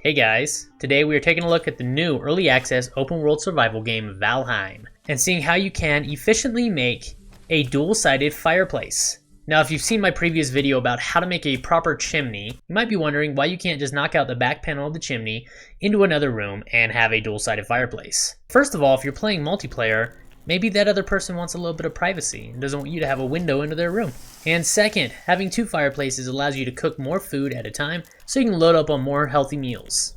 Hey guys, today we are taking a look at the new early access open world survival game Valheim and seeing how you can efficiently make a dual-sided fireplace. Now if you've seen my previous video about how to make a proper chimney, you might be wondering why you can't just knock out the back panel of the chimney into another room and have a dual-sided fireplace. First of all, if you're playing multiplayer, maybe that other person wants a little bit of privacy and doesn't want you to have a window into their room. And second, having two fireplaces allows you to cook more food at a time so you can load up on more healthy meals.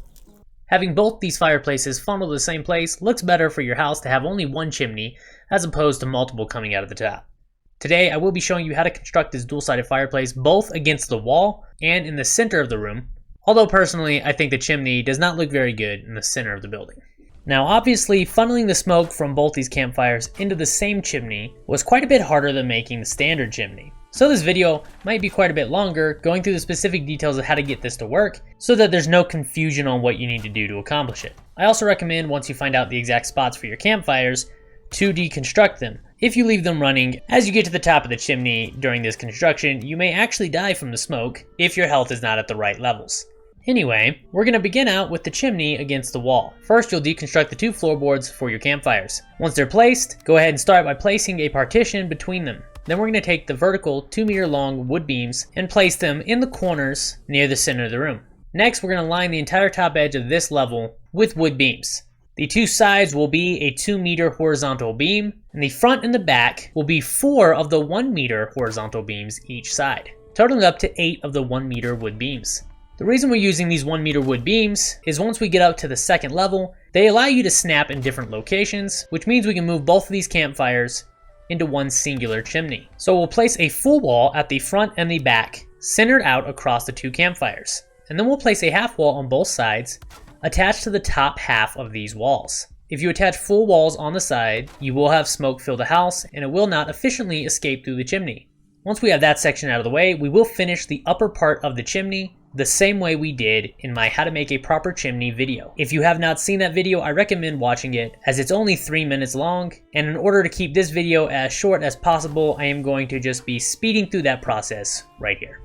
Having both these fireplaces funnel to the same place looks better for your house to have only one chimney as opposed to multiple coming out of the top. Today I will be showing you how to construct this dual-sided fireplace both against the wall and in the center of the room, although personally I think the chimney does not look very good in the center of the building. Now obviously, funneling the smoke from both these campfires into the same chimney was quite a bit harder than making the standard chimney. So this video might be quite a bit longer, going through the specific details of how to get this to work, so that there's no confusion on what you need to do to accomplish it. I also recommend, once you find out the exact spots for your campfires, to deconstruct them. If you leave them running, as you get to the top of the chimney during this construction, you may actually die from the smoke if your health is not at the right levels. Anyway, we're going to begin out with the chimney against the wall. First, you'll deconstruct the two floorboards for your campfires. Once they're placed, go ahead and start by placing a partition between them. Then we're going to take the vertical 2-meter long wood beams and place them in the corners near the center of the room. Next, we're going to line the entire top edge of this level with wood beams. The two sides will be a 2-meter horizontal beam, and the front and the back will be 4 of the 1-meter horizontal beams each side, totaling up to 8 of the 1-meter wood beams. The reason we're using these 1-meter wood beams is once we get up to the second level, they allow you to snap in different locations, which means we can move both of these campfires into one singular chimney. So we'll place a full wall at the front and the back, centered out across the two campfires. And then we'll place a half wall on both sides, attached to the top half of these walls. If you attach full walls on the side, you will have smoke fill the house and it will not efficiently escape through the chimney. Once we have that section out of the way, we will finish the upper part of the chimney the same way we did in my how to make a proper chimney video. If you have not seen that video, I recommend watching it as it's only 3 minutes long, and in order to keep this video as short as possible, I am going to just be speeding through that process right here.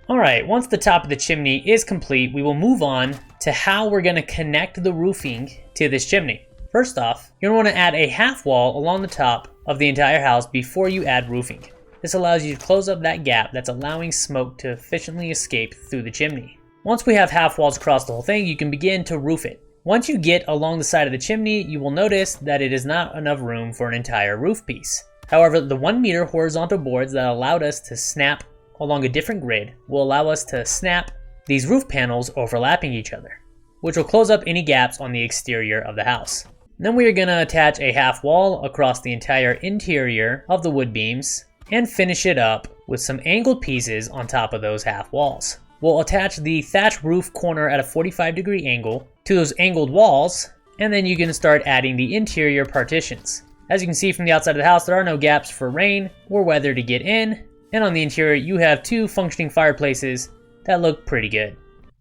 Alright, once the top of the chimney is complete, we will move on to how we're going to connect the roofing to this chimney. First off, you're going to want to add a half wall along the top of the entire house before you add roofing. This allows you to close up that gap that's allowing smoke to efficiently escape through the chimney. Once we have half walls across the whole thing, you can begin to roof it. Once you get along the side of the chimney, you will notice that it is not enough room for an entire roof piece. However, the 1-meter horizontal boards that allowed us to snap along a different grid will allow us to snap these roof panels overlapping each other, which will close up any gaps on the exterior of the house. Then we are going to attach a half wall across the entire interior of the wood beams and finish it up with some angled pieces on top of those half walls. We'll attach the thatch roof corner at a 45-degree angle to those angled walls, and then you can start adding the interior partitions. As you can see from the outside of the house, there are no gaps for rain or weather to get in, and on the interior you have 2 functioning fireplaces that look pretty good.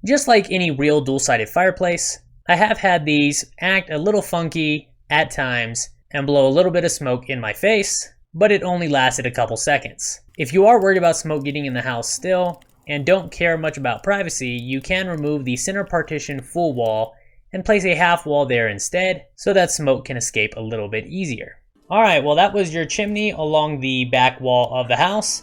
Just like any real dual-sided fireplace, I have had these act a little funky at times and blow a little bit of smoke in my face, but it only lasted a couple seconds. If you are worried about smoke getting in the house still and don't care much about privacy, you can remove the center partition full wall and place a half wall there instead so that smoke can escape a little bit easier. Alright, well that was your chimney along the back wall of the house.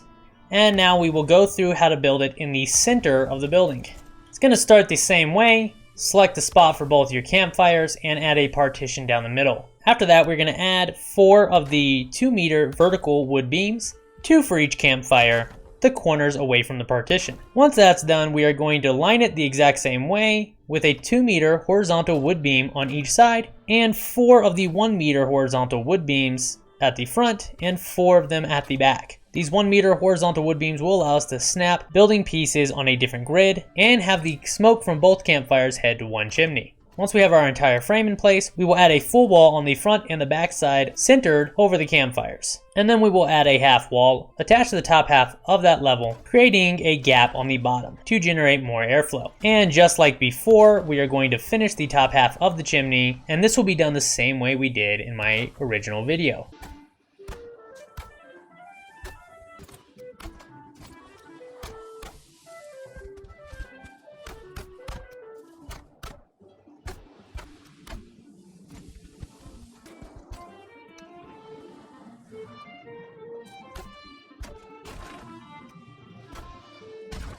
And now we will go through how to build it in the center of the building. It's going to start the same way. Select the spot for both your campfires and add a partition down the middle. After that, we're going to add 4 of the 2-meter vertical wood beams, 2 for each campfire, the corners away from the partition. Once that's done, we are going to line it the exact same way with a 2-meter horizontal wood beam on each side and 4 of the 1-meter horizontal wood beams at the front and 4 of them at the back. These 1-meter horizontal wood beams will allow us to snap building pieces on a different grid and have the smoke from both campfires head to one chimney. Once we have our entire frame in place, we will add a full wall on the front and the back side centered over the campfires. And then we will add a half wall attached to the top half of that level, creating a gap on the bottom to generate more airflow. And just like before, we are going to finish the top half of the chimney, and this will be done the same way we did in my original video.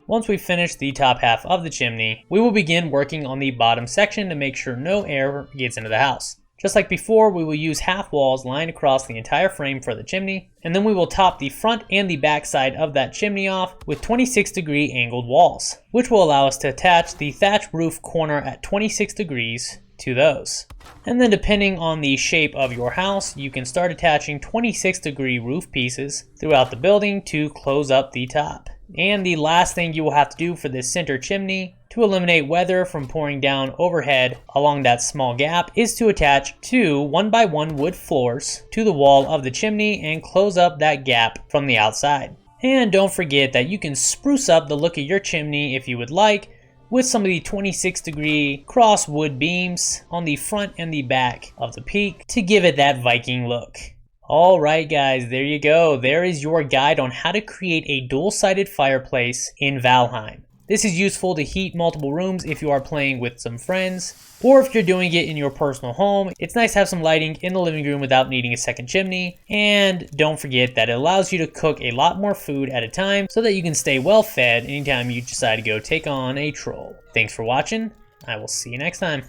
Once we finish the top half of the chimney, we will begin working on the bottom section to make sure no air gets into the house. Just like before, we will use half walls lined across the entire frame for the chimney, and then we will top the front and the back side of that chimney off with 26-degree angled walls, which will allow us to attach the thatch roof corner at 26 degrees to those. And then depending on the shape of your house, you can start attaching 26-degree roof pieces throughout the building to close up the top. And the last thing you will have to do for this center chimney to eliminate weather from pouring down overhead along that small gap is to attach 2 1x1 wood floors to the wall of the chimney and close up that gap from the outside. And don't forget that you can spruce up the look of your chimney if you would like with some of the 26-degree cross wood beams on the front and the back of the peak to give it that Viking look. Alright guys, there you go. There is your guide on how to create a dual-sided fireplace in Valheim. This is useful to heat multiple rooms if you are playing with some friends, or if you're doing it in your personal home. It's nice to have some lighting in the living room without needing a second chimney. And don't forget that it allows you to cook a lot more food at a time so that you can stay well fed anytime you decide to go take on a troll. Thanks for watching. I will see you next time.